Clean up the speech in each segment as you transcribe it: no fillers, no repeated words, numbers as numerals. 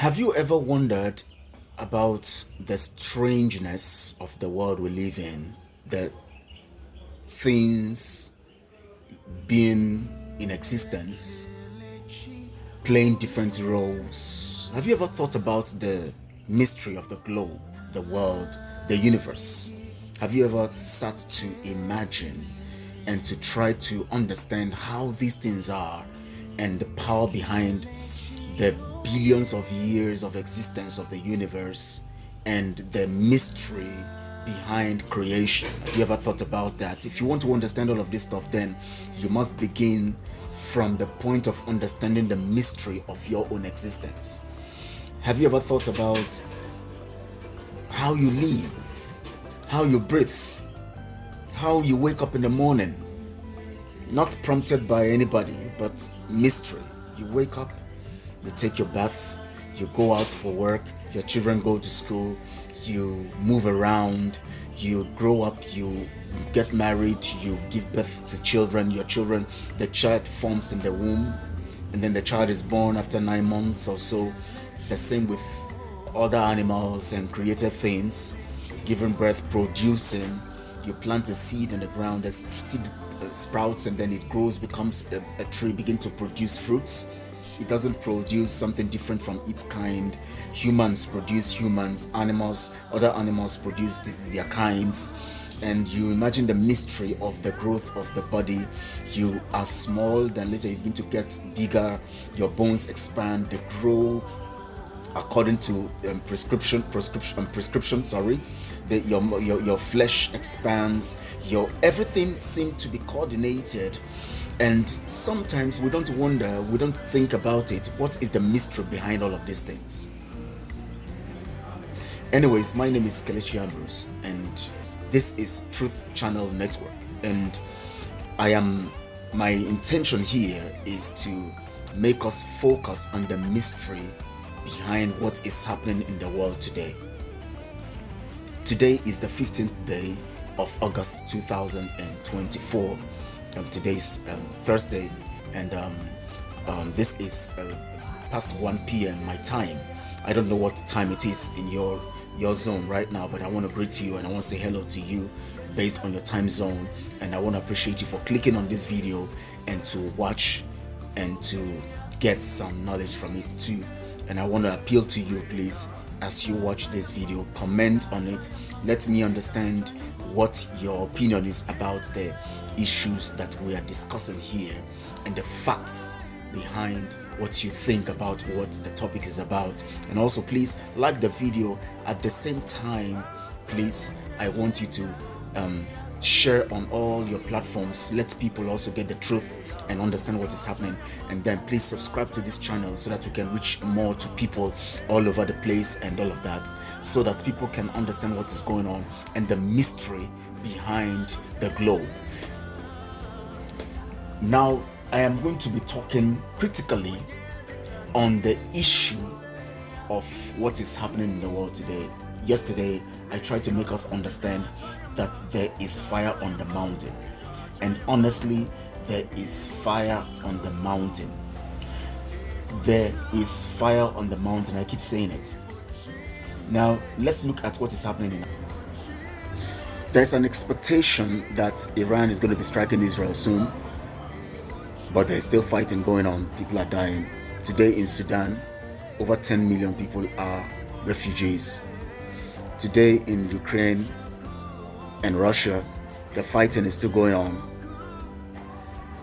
Have you ever wondered about the strangeness of the world we live in? The things being in existence, playing different roles. Have you ever thought about the mystery of the globe, the world, the universe? Have you ever sat to imagine and to try to understand how these things are and the power behind the billions of years of existence of the universe and the mystery behind creation? Have you ever thought about that? If you want to understand all of this stuff, then you must begin from the point of understanding the mystery of your own existence. Have you ever thought about how you live, how you breathe, how you wake up in the morning? Not prompted by anybody, but mystery. You wake up, you take your bath, you go out for work, your children go to school, you move around, you grow up, you get married, you give birth to children, the child forms in the womb, and then the child is born after 9 months or so. The same with other animals and created things, giving birth, producing. You plant a seed in the ground, the seed sprouts, and then it grows, becomes a tree, begin to produce fruits. It doesn't produce something different from its kind. Humans produce humans, other animals produce their kinds. And you imagine the mystery of the growth of the body. You are small, then later you begin to get bigger, your bones expand, they grow according to prescription, sorry. Your flesh expands, your everything seems to be coordinated. And sometimes we don't think about it. What is the mystery behind all of these things? Anyways, my name is Kelechi Ambrose, and this is Truth Channel Network. And my intention here is to make us focus on the mystery behind what is happening in the world today. Today is the 15th day of August 2024. Today's Thursday, and this is past 1 p.m. my time. I don't know what time it is in your zone right now, but I want to greet you and I want to say hello to you based on your time zone. And I want to appreciate you for clicking on this video and to watch and to get some knowledge from it too. And I want to appeal to you, please, as you watch this video, comment on it. Let me understand what your opinion is about the issues that we are discussing here and the facts behind what you think about what the topic is about. And also, please like the video. At the same time, please, I want you to share on all your platforms. Let people also get the truth and understand what is happening. And then please subscribe to this channel so that we can reach more to people all over the place and all of that, so that people can understand what is going on and the mystery behind the globe. Now, I am going to be talking critically on the issue of what is happening in the world today. Yesterday, I tried to make us understand that there is fire on the mountain. And honestly, there is fire on the mountain. There is fire on the mountain. I keep saying it. Now, let's look at what is happening in. There's an expectation that Iran is going to be striking Israel soon, but there's still fighting going on. People are dying. Today in Sudan, over 10 million people are refugees. Today in Ukraine and Russia, the fighting is still going on.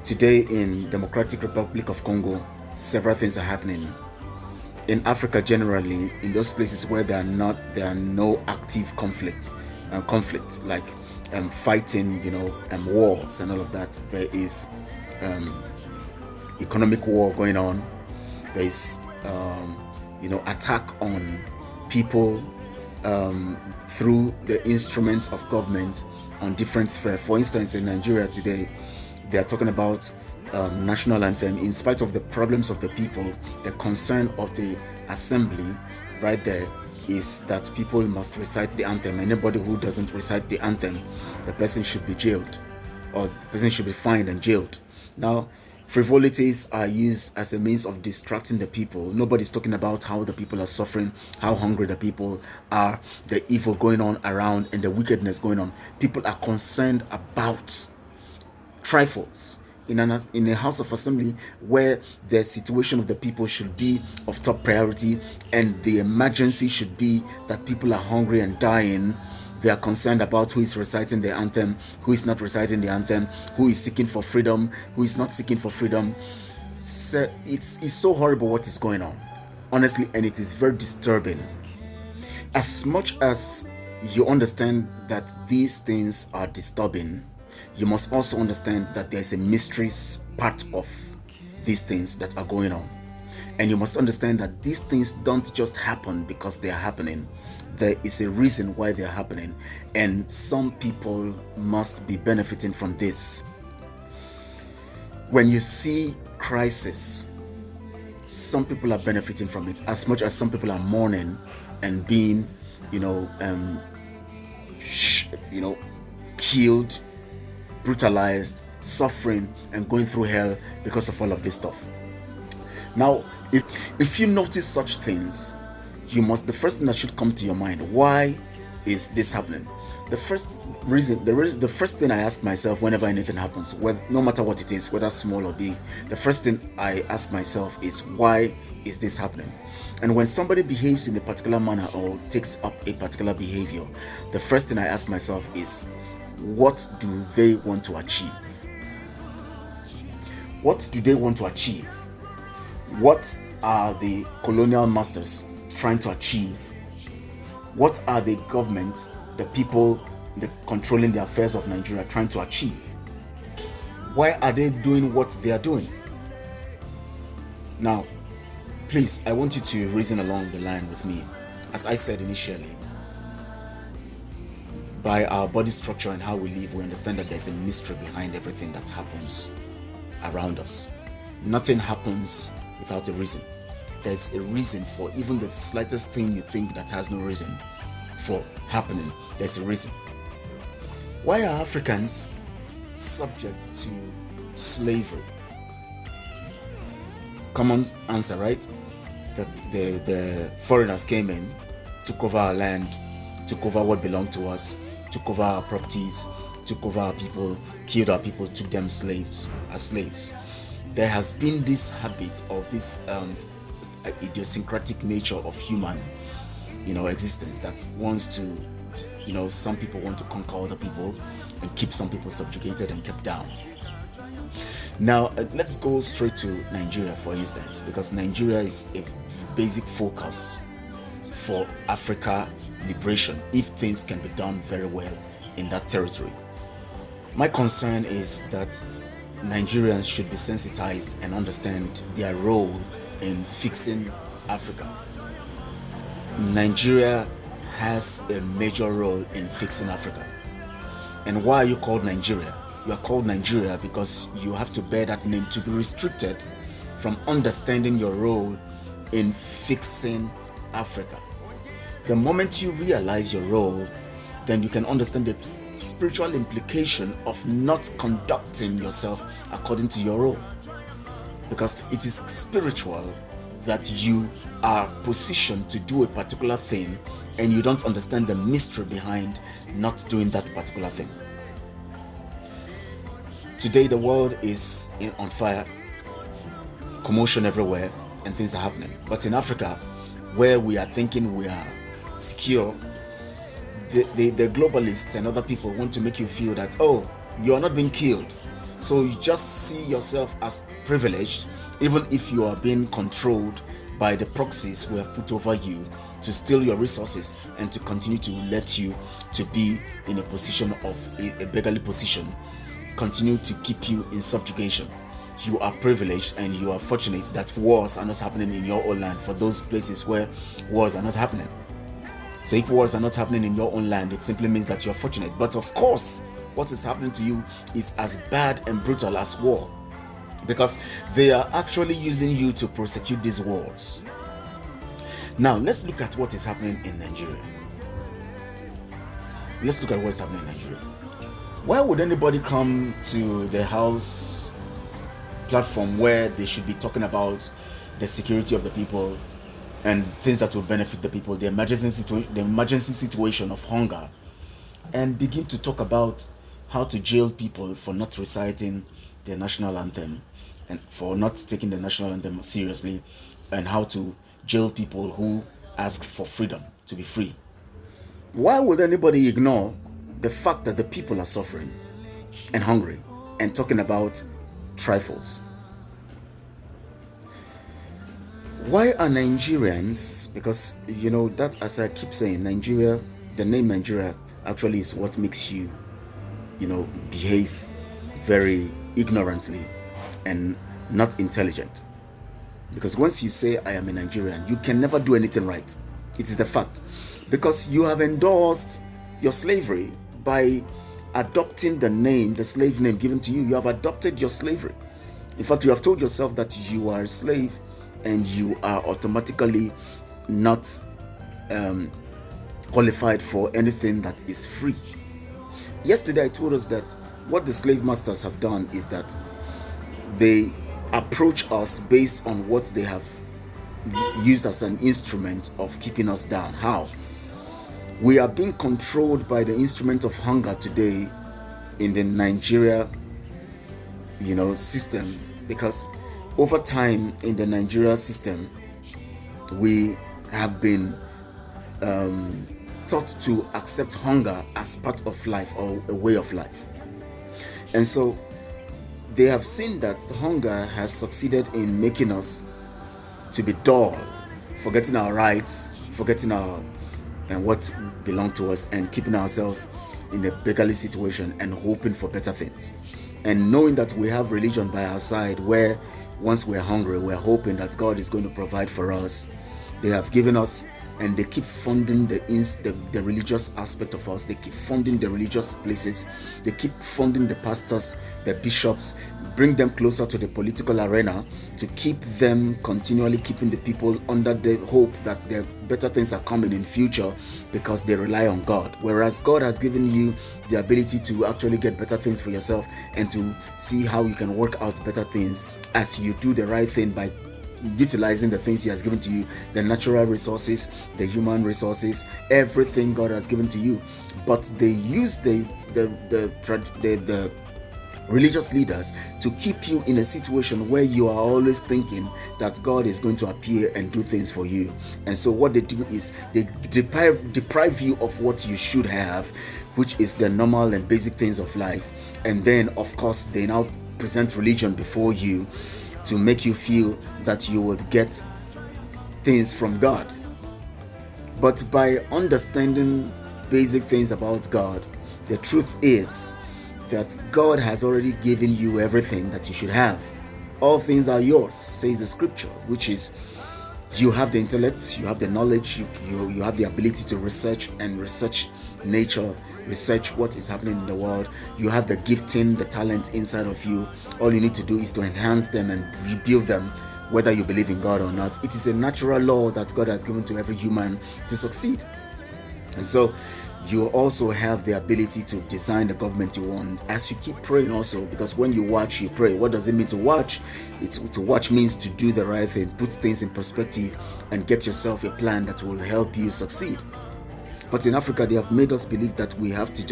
Today in Democratic Republic of Congo, several things are happening. In Africa generally, in those places where there are no active conflict like fighting, wars and all of that, there is economic war going on. There is attack on people through the instruments of government on different spheres. For instance, in Nigeria today, they are talking about national anthem. In spite of the problems of the people, the concern of the assembly right there is that people must recite the anthem. Anybody who doesn't recite the anthem, the person should be jailed, or the person should be fined and jailed. Now, Frivolities are used as a means of distracting the people. Nobody's talking about how the people are suffering, how hungry the people are, the evil going on around, and the wickedness going on. People are concerned about trifles in a house of assembly where the situation of the people should be of top priority, and the emergency should be that people are hungry and dying. They are concerned about who is reciting the anthem, who is not reciting the anthem, who is seeking for freedom, who is not seeking for freedom. So it's so horrible what is going on, honestly, and it is very disturbing. As much as you understand that these things are disturbing, you must also understand that there is a mystery part of these things that are going on. And you must understand that these things don't just happen because they are happening. There is a reason why they are happening, and some people must be benefiting from this. When you see crisis, some people are benefiting from it as much as some people are mourning and being, killed, brutalized, suffering, and going through hell because of all of this stuff. Now, if you notice such things, the first thing that should come to your mind, why is this happening? The first thing I ask myself whenever anything happens, no matter what it is, whether small or big, the first thing I ask myself is, why is this happening? And when somebody behaves in a particular manner or takes up a particular behavior, the first thing I ask myself is, what do they want to achieve? What do they want to achieve? What are the colonial masters trying to achieve? What are the government, the people controlling the affairs of Nigeria trying to achieve? Why are they doing what they are doing? Now, please, I want you to reason along the line with me. As I said initially, by our body structure and how we live, we understand that there's a mystery behind everything that happens around us. Nothing happens without a reason. There's a reason for even the slightest thing you think that has no reason for happening. There's a reason. Why are Africans subject to slavery? It's a common answer, right? The foreigners came in, took over our land, took over what belonged to us, took over our properties, took over our people, killed our people, took them as slaves. There has been this habit of this idiosyncratic nature of human, existence that wants to, some people want to conquer other people and keep some people subjugated and kept down. Now, let's go straight to Nigeria, for instance, because Nigeria is a basic focus for Africa liberation if things can be done very well in that territory. My concern is that Nigerians should be sensitized and understand their role in fixing Africa. Nigeria has a major role in fixing Africa. And why are you called Nigeria? You are called Nigeria because you have to bear that name to be restricted from understanding your role in fixing Africa. The moment you realize your role, then you can understand the spiritual implication of not conducting yourself according to your role. Because it is spiritual that you are positioned to do a particular thing and you don't understand the mystery behind not doing that particular thing. Today the world is on fire, commotion everywhere, and things are happening. But in Africa, where we are thinking we are secure, the globalists and other people want to make you feel that, oh, you are not being killed. So you just see yourself as privileged, even if you are being controlled by the proxies who have put over you to steal your resources and to continue to let you to be in a position of a beggarly position, continue to keep you in subjugation. You are privileged and you are fortunate that wars are not happening in your own land, for those places where wars are not happening. So if wars are not happening in your own land, it simply means that you're fortunate. But of course, what is happening to you is as bad and brutal as war, because they are actually using you to prosecute these wars. Now, let's look at what is happening in Nigeria. Let's look at what's happening in Nigeria. Why would anybody come to the house platform where they should be talking about the security of the people and things that will benefit the people, the emergency situation of hunger, and begin to talk about how to jail people for not reciting the national anthem and for not taking the national anthem seriously, and how to jail people who ask for freedom to be free. Why would anybody ignore the fact that the people are suffering and hungry and talking about trifles? Why are Nigerians, because that, as I keep saying, Nigeria, the name Nigeria actually is what makes you behave very ignorantly and not intelligent. Because once you say I am a Nigerian, you can never do anything right. It is the fact. Because you have endorsed your slavery by adopting the name, the slave name given to you. You have adopted your slavery. In fact, you have told yourself that you are a slave and you are automatically not qualified for anything that is free. Yesterday I told us that what the slave masters have done is that they approach us based on what they have used as an instrument of keeping us down. How? We are being controlled by the instrument of hunger today in the Nigeria system, because over time in the Nigeria system we have been taught to accept hunger as part of life or a way of life. And so they have seen that hunger has succeeded in making us to be dull, forgetting our rights, forgetting our and what belong to us, and keeping ourselves in a beggarly situation and hoping for better things. And knowing that we have religion by our side, where once we're hungry, we're hoping that God is going to provide for us. They have given us, and they keep funding the religious aspect of us. They keep funding the religious places. They keep funding the pastors, the bishops, bring them closer to the political arena to keep them continually keeping the people under the hope that there better things are coming in future, because they rely on God. Whereas God has given you the ability to actually get better things for yourself and to see how you can work out better things as you do the right thing by utilizing the things He has given to you, the natural resources, the human resources, everything God has given to you. But they use the religious leaders to keep you in a situation where you are always thinking that God is going to appear and do things for you. And so what they do is they deprive you of what you should have, which is the normal and basic things of life. And then of course they now present religion before you to make you feel that you would get things from God. But by understanding basic things about God, the truth is that God has already given you everything that you should have. All things are yours, says the scripture, which is you have the intellect, you have the knowledge, you have the ability to research nature, research what is happening in the world. You have the gifting, the talent inside of you. All you need to do is to enhance them and rebuild them, whether you believe in God or not. It is a natural law that God has given to every human to succeed. And so you also have the ability to design the government you want as you keep praying also, because when you watch, you pray. What does it mean to watch? To watch means to do the right thing, put things in perspective, and get yourself a plan that will help you succeed. But in Africa, they have made us believe that we have to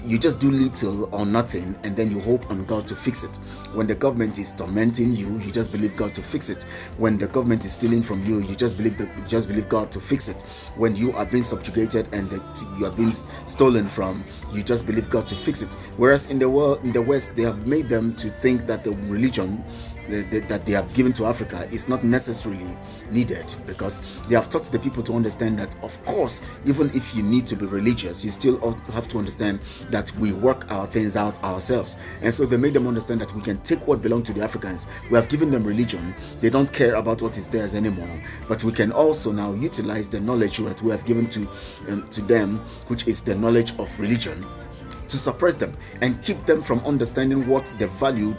you just do little or nothing, and then you hope on God to fix it. When the government is tormenting you, you just believe God to fix it. When the government is stealing from you, you just believe God to fix it. When you are being subjugated and you are being stolen from, you just believe God to fix it. Whereas in the world, in the West, they have made them to think that the religion that they have given to Africa is not necessarily needed, because they have taught the people to understand that, of course, even if you need to be religious, you still have to understand that we work our things out ourselves. And so they made them understand that we can take what belongs to the Africans. We have given them religion. They don't care about what is theirs anymore. But we can also now utilize the knowledge that we have given to them, which is the knowledge of religion, to suppress them and keep them from understanding what the value,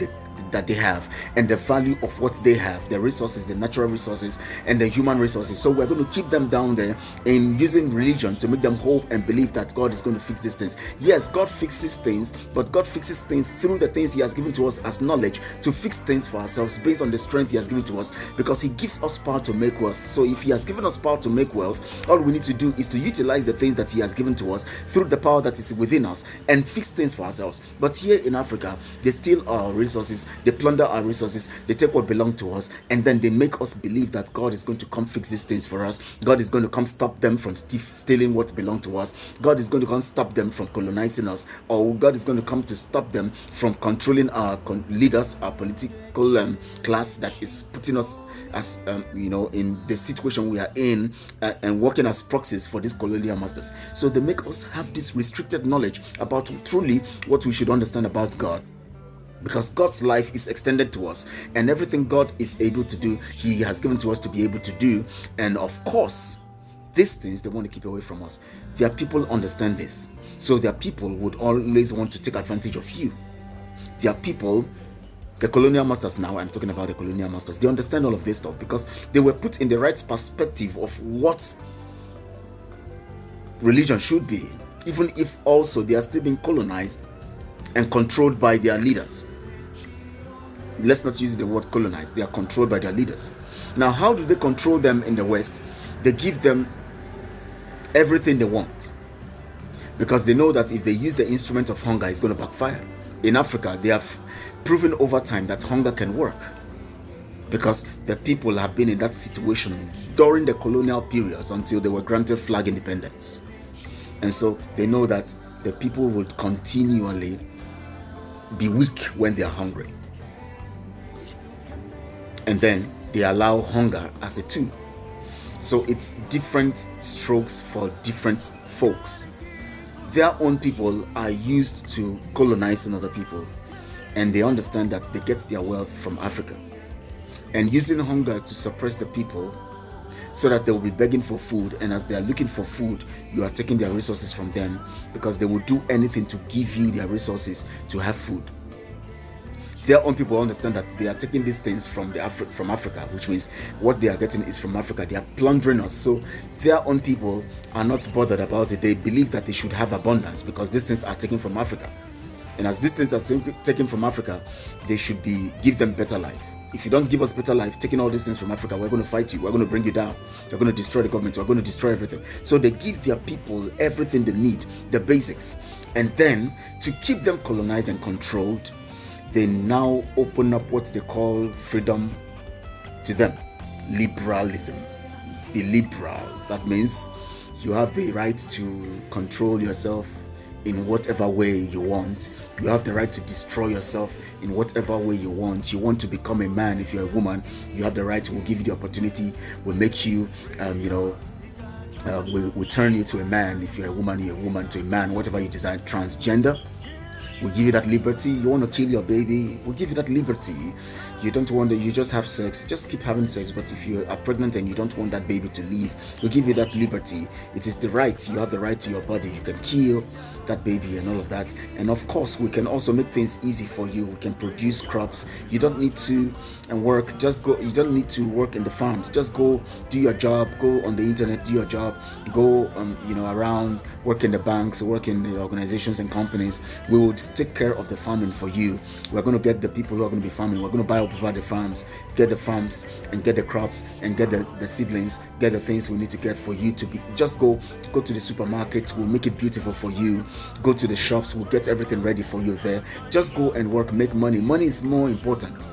that they have and the value of what they have, the resources, the natural resources and the human resources. So we're going to keep them down there in using religion to make them hope and believe that God is going to fix these things. Yes, God fixes things, but God fixes things through the things He has given to us as knowledge to fix things for ourselves based on the strength He has given to us, because He gives us power to make wealth. So if He has given us power to make wealth, all we need to do is to utilize the things that He has given to us through the power that is within us and fix things for ourselves. But here in Africa, they steal our resources, they plunder our resources, they take what belongs to us, and then they make us believe that God is going to come fix these things for us. God is going to come stop them from stealing what belongs to us. God is going to come stop them from colonizing us, or God is going to come to stop them from controlling our leaders, our political class that is putting us as in the situation we are in, and working as proxies for these colonial masters. So they make us have this restricted knowledge about truly what we should understand about God, because God's life is extended to us, and everything God is able to do, He has given to us to be able to do. And of course, these things they want to keep away from us. Their people understand this, so their people would always want to take advantage of you. Their people, the colonial masters, now I'm talking about the colonial masters, they understand all of this stuff because they were put in the right perspective of what religion should be, even if also they are still being colonized and controlled by their leaders. Let's not use the word colonized, they are controlled by their leaders. Now, how do they control them in the West? They give them everything they want, because they know that if they use the instrument of hunger, it's going to backfire. In Africa, they have proven over time that hunger can work, because the people have been in that situation during the colonial periods until they were granted flag independence. And so they know that the people will continually be weak when they are hungry, and then they allow hunger as a tool. So it's different strokes for different folks. Their own people are used to colonizing other people, and they understand that they get their wealth from Africa, and using hunger to suppress the people so that they will be begging for food. And as they are looking for food, you are taking their resources from them, because they will do anything to give you their resources to have food. Their own people understand that they are taking these things from Africa, which means what they are getting is from Africa. They are plundering us. So their own people are not bothered about it. They believe that they should have abundance because these things are taken from Africa. And as these things are taken from Africa, they should give them better life. If you don't give us better life, taking all these things from Africa, we're going to fight you. We're going to bring you down. We're going to destroy the government. We're going to destroy everything. So they give their people everything they need, the basics. And then to keep them colonized and controlled, they now open up what they call freedom to them. Liberalism. Be liberal. That means you have the right to control yourself in whatever way you want. You have the right to destroy yourself in whatever way you want. You want to become a man. If you're a woman, you have the right. We'll give you the opportunity. We'll make you, we'll turn you to a man. If you're a woman to a man, whatever you desire. Transgender, we'll give you that liberty. You want to kill your baby, we'll give you that liberty. You don't want that, you just have sex, just keep having sex. But if you are pregnant and you don't want that baby to leave, we'll give you that liberty. It is the right. You have the right to your body. You can kill that baby and all of that. And of course, we can also make things easy for you. We can produce crops. You don't need to work. Just go. You don't need to work in the farms. Just go do your job. Go on the internet, do your job. Go around, work in the banks, work in the organizations and companies. We will take care of the farming for you. We're going to get the people who are going to be farming. We're going to buy up over the farms, get the farms and get the crops and get the seedlings, get the things we need to get for you to be. Just go to the supermarket. We'll make it beautiful for you. Go to the shops. We'll get everything ready for you there. Just go and work, make money. Money is more important.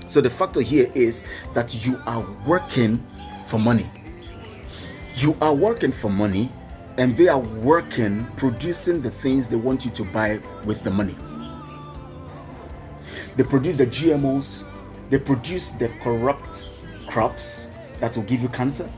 So the factor here is that you are working for money. You are working for money, and they are working, producing the things they want you to buy with the money. They produce the GMOs, they produce the corrupt crops that will give you cancer,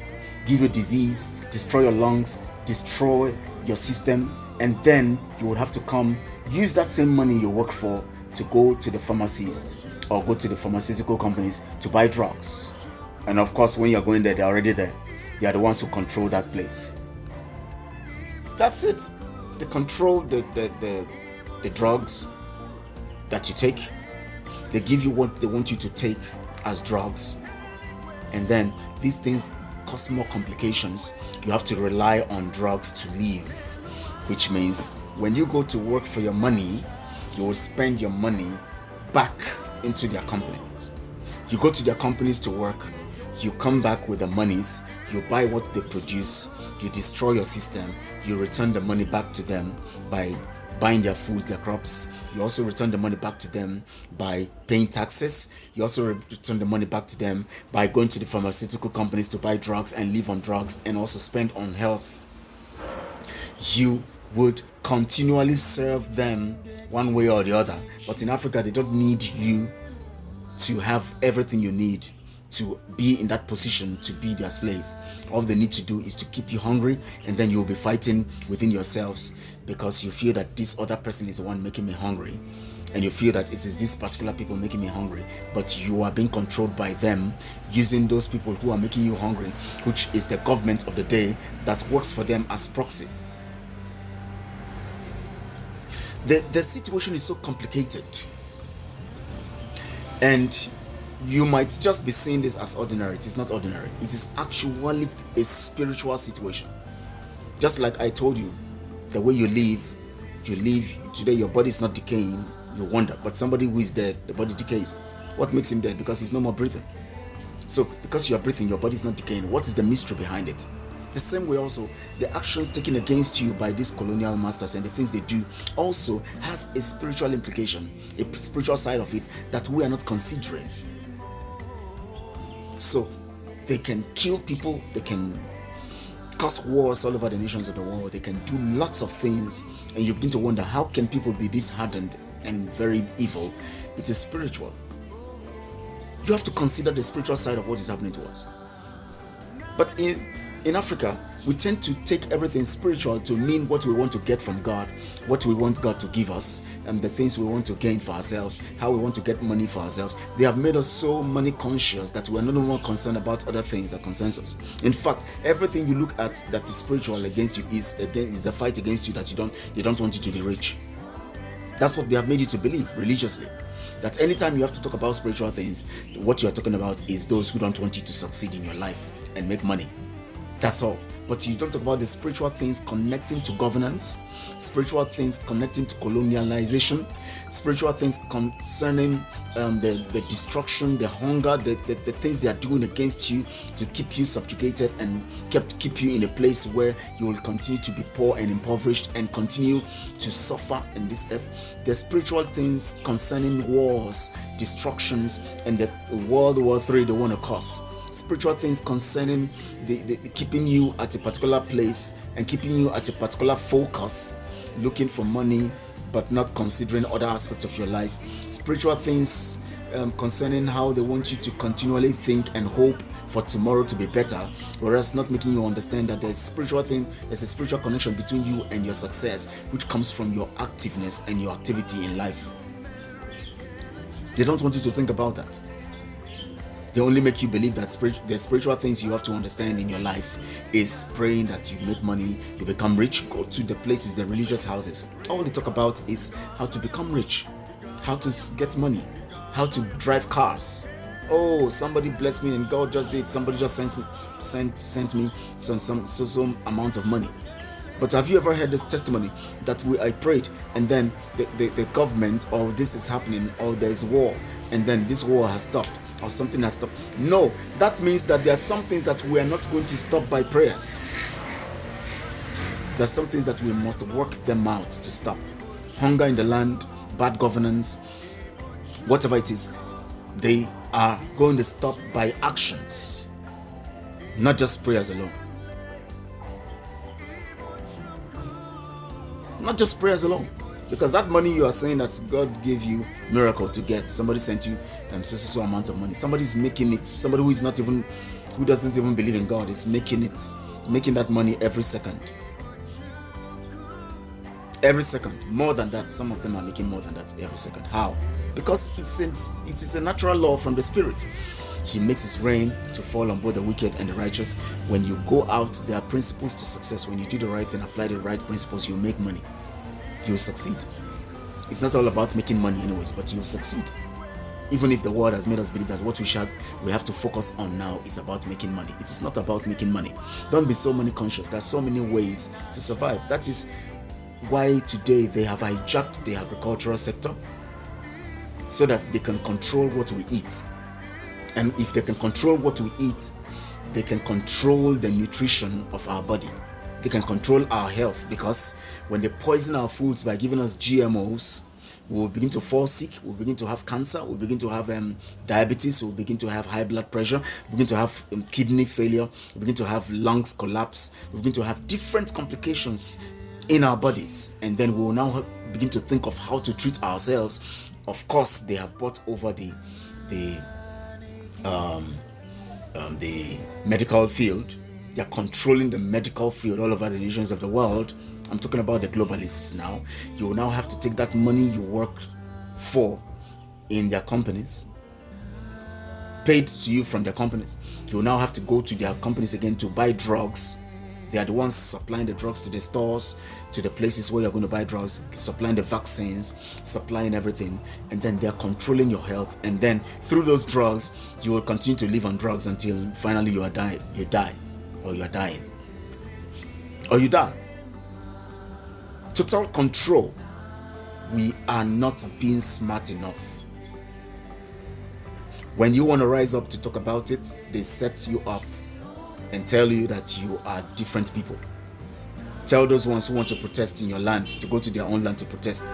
give you disease, destroy your lungs, destroy your system, and then you would have to come use that same money you work for to go to the pharmacist or go to the pharmaceutical companies to buy drugs. And of course, when you're going there, they're already there. They are the ones who control that place. That's it. They control the drugs that you take. They give you what they want you to take as drugs, and then these things cause more complications. You have to rely on drugs to live, which means when you go to work for your money, you will spend your money back into their companies. You go to their companies to work, you come back with the monies, you buy what they produce, you destroy your system, you return the money back to them by buying their food, their crops. You also return the money back to them by paying taxes. You also return the money back to them by going to the pharmaceutical companies to buy drugs and live on drugs and also spend on health. You would continually serve them one way or the other. But in Africa, they don't need you to have everything you need to be in that position to be their slave. All they need to do is to keep you hungry, and then you'll be fighting within yourselves because you feel that this other person is the one making me hungry, and you feel that it is this particular people making me hungry, but you are being controlled by them, using those people who are making you hungry, which is the government of the day that works for them as proxy. The situation is so complicated, and you might just be seeing this as ordinary. It is not ordinary. It is actually a spiritual situation. Just like I told you, the way you live today, your body is not decaying, you wonder. But somebody who is dead, the body decays. What makes him dead? Because he's no more breathing. So because you are breathing, your body is not decaying. What is the mystery behind it? The same way also, the actions taken against you by these colonial masters and the things they do also has a spiritual implication, a spiritual side of it that we are not considering. So they can kill people, they can cause wars all over the nations of the world, they can do lots of things, and you begin to wonder, how can people be this hardened and very evil? It is spiritual. You have to consider the spiritual side of what is happening to us. But in Africa, we tend to take everything spiritual to mean what we want to get from God, what we want God to give us, and the things we want to gain for ourselves, how we want to get money for ourselves. They have made us so money conscious that we are no longer concerned about other things that concerns us. In fact, everything you look at that is spiritual against you is the fight against you, that they don't want you to be rich. That's what they have made you to believe religiously. That anytime you have to talk about spiritual things, what you are talking about is those who don't want you to succeed in your life and make money. That's all. But you don't talk about the spiritual things connecting to governance, spiritual things connecting to colonialization, spiritual things concerning the destruction, the hunger, the things they are doing against you to keep you subjugated and keep you in a place where you will continue to be poor and impoverished and continue to suffer in this earth. The spiritual things concerning wars, destructions, and the World War III they want to cause. Spiritual things concerning the keeping you at a particular place and keeping you at a particular focus, looking for money but not considering other aspects of your life. Spiritual things concerning how they want you to continually think and hope for tomorrow to be better, whereas not making you understand that there's a spiritual connection between you and your success, which comes from your activeness and your activity in life. They don't want you to think about that. They only make you believe that the spiritual things you have to understand in your life is praying that you make money, you become rich, go to the places, the religious houses. All they talk about is how to become rich, how to get money, how to drive cars. Oh, somebody blessed me and God just did. Somebody just sent me some amount of money. But have you ever heard this testimony that I prayed and then the government, or this is happening, or there's war, and then this war has stopped, or something has stopped? No, that means that there are some things that we are not going to stop by prayers. There are some things that we must work them out to stop. Hunger in the land, bad governance, whatever it is, they are going to stop by actions, not just prayers alone. Not just prayers alone. Because that money you are saying that God gave you miracle to get, somebody sent you so amount of money. Somebody's making it. Somebody who doesn't even believe in God is making that money every second. Every second, more than that. Some of them are making more than that every second. How? Because it is a natural law from the Spirit. He makes his rain to fall on both the wicked and the righteous. When you go out, there are principles to success. When you do the right thing, apply the right principles, you'll make money. You'll succeed. It's not all about making money anyways, but you'll succeed. Even if the world has made us believe that what we have to focus on now is about making money. It is not about making money. Don't be so money conscious. There's so many ways to survive. That is why today they have hijacked the agricultural sector so that they can control what we eat. And if they can control what we eat, they can control the nutrition of our body. They can control our health, because when they poison our foods by giving us GMOs, we'll begin to fall sick, we'll begin to have cancer, we'll begin to have diabetes, we'll begin to have high blood pressure, we'll begin to have kidney failure, we'll begin to have lungs collapse, we'll begin to have different complications in our bodies. And then we will now begin to think of how to treat ourselves. Of course, they have brought over the medical field. They're controlling the medical field all over the nations of the world. I'm talking about the globalists now. You will now have to take that money you work for in their companies, paid to you from their companies. You will now have to go to their companies again to buy drugs. They are the ones supplying the drugs to the stores, to the places where you're going to buy drugs, supplying the vaccines, supplying everything. And then they're controlling your health. And then through those drugs, you will continue to live on drugs until finally you die, or you are dying, or you die. Total control. We are not being smart enough. When you want to rise up to talk about it, they set you up and tell you that you are different people. Tell those ones who want to protest in your land to go to their own land to protest.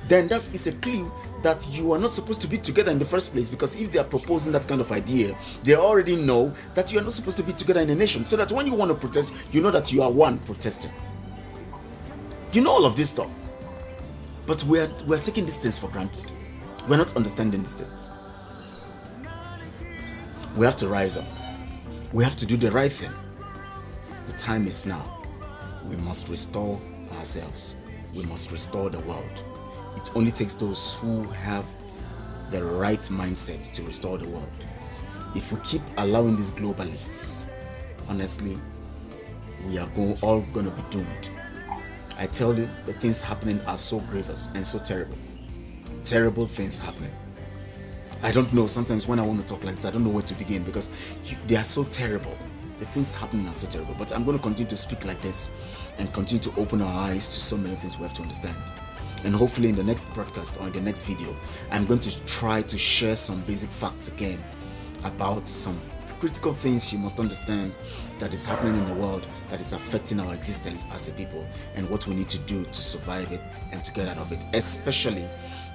Then that is a clue that you are not supposed to be together in the first place, because if they are proposing that kind of idea, they already know that you are not supposed to be together in a nation, so that when you want to protest, you know that you are one protesting. You know all of this stuff, but we're taking these things for granted. We're not understanding these things. We have to rise up. We have to do the right thing. The time is now. We must restore ourselves. We must restore the world. It only takes those who have the right mindset to restore the world. If we keep allowing these globalists, honestly, we are all going to be doomed. I tell you, the things happening are so grievous and so terrible. Terrible things happening. I don't know, sometimes when I want to talk like this, I don't know where to begin, because they are so terrible. The things happening are so terrible. But I'm going to continue to speak like this and continue to open our eyes to so many things we have to understand. And hopefully in the next broadcast or in the next video, I'm going to try to share some basic facts again about some critical things you must understand that is happening in the world, that is affecting our existence as a people, and what we need to do to survive it and to get out of it, especially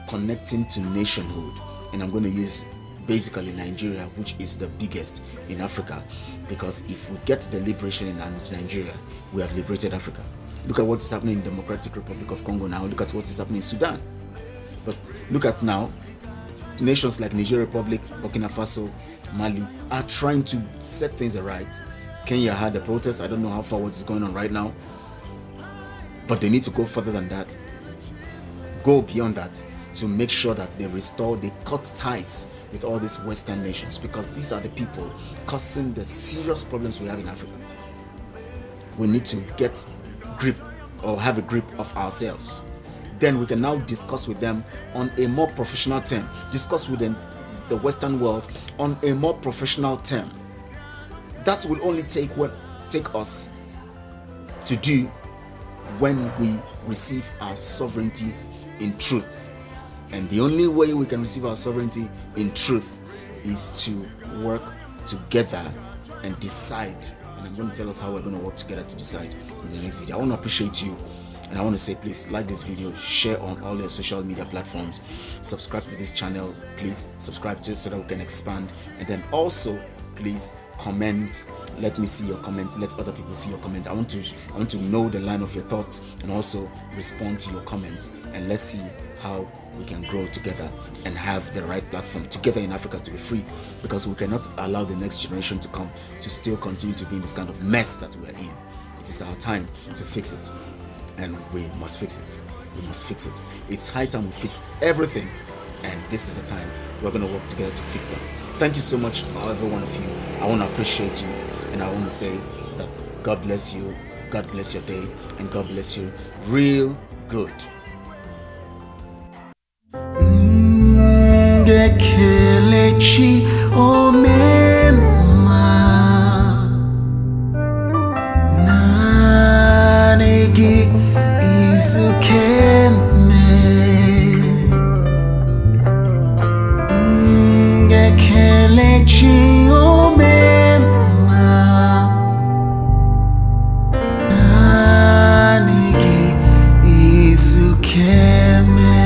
connecting to nationhood. And I'm going to use basically Nigeria, which is the biggest in Africa, because if we get the liberation in Nigeria, we have liberated Africa. Look at what is happening in the Democratic Republic of Congo now. Look at what is happening in Sudan. But look at now, nations like Niger Republic, Burkina Faso, Mali are trying to set things right. Kenya had a protest. I don't know how far what is going on right now, but they need to go further than that. Go beyond that to make sure that they cut ties with all these Western nations, because these are the people causing the serious problems we have in Africa. We need to get grip, or have a grip of ourselves. Then we can now discuss with them on a more professional term. Discuss with them, the Western world, on a more professional term. That will only take us to do when we receive our sovereignty in truth. And the only way we can receive our sovereignty in truth is to work together and decide. And I'm going to tell us how we're going to work together to decide in the next video. I want to appreciate you, and I want to say, please like this video, share on all your social media platforms, subscribe to this channel, please subscribe to it so that we can expand. And then also, please comment. Let me see your comments. Let other people see your comments. I want to know the line of your thoughts and also respond to your comments. And let's see how we can grow together and have the right platform together in Africa to be free, because we cannot allow the next generation to come to still continue to be in this kind of mess that we are in. It is our time to fix it, and we must fix it. We must fix it. It's high time we fixed everything, and this is the time we're going to work together to fix them. Thank you so much, every one of you. I want to appreciate you, and I want to say that God bless you, God bless your day, and God bless you real good. Kelechi omema nanegi izukeme Kelechi omema nanegi izukeme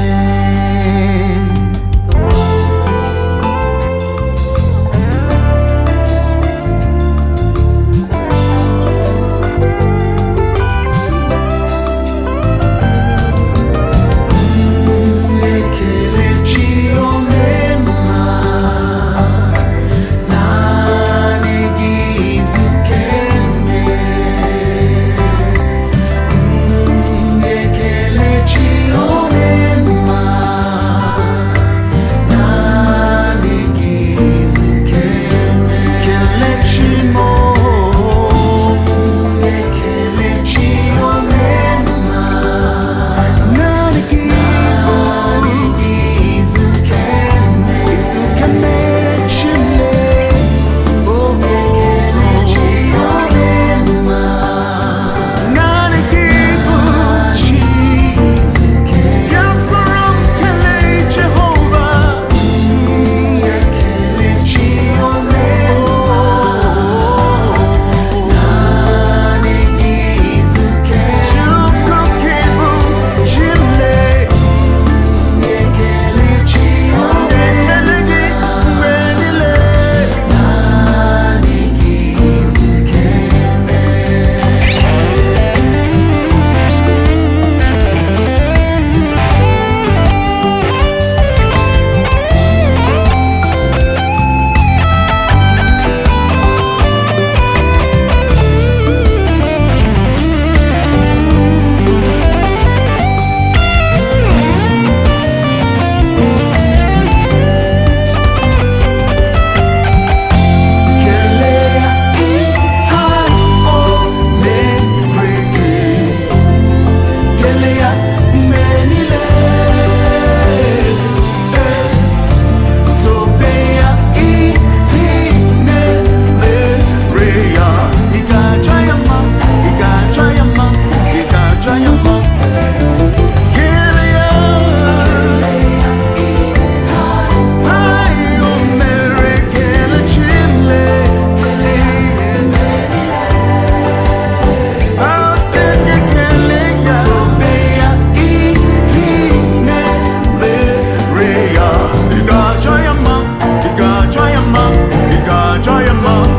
Joy,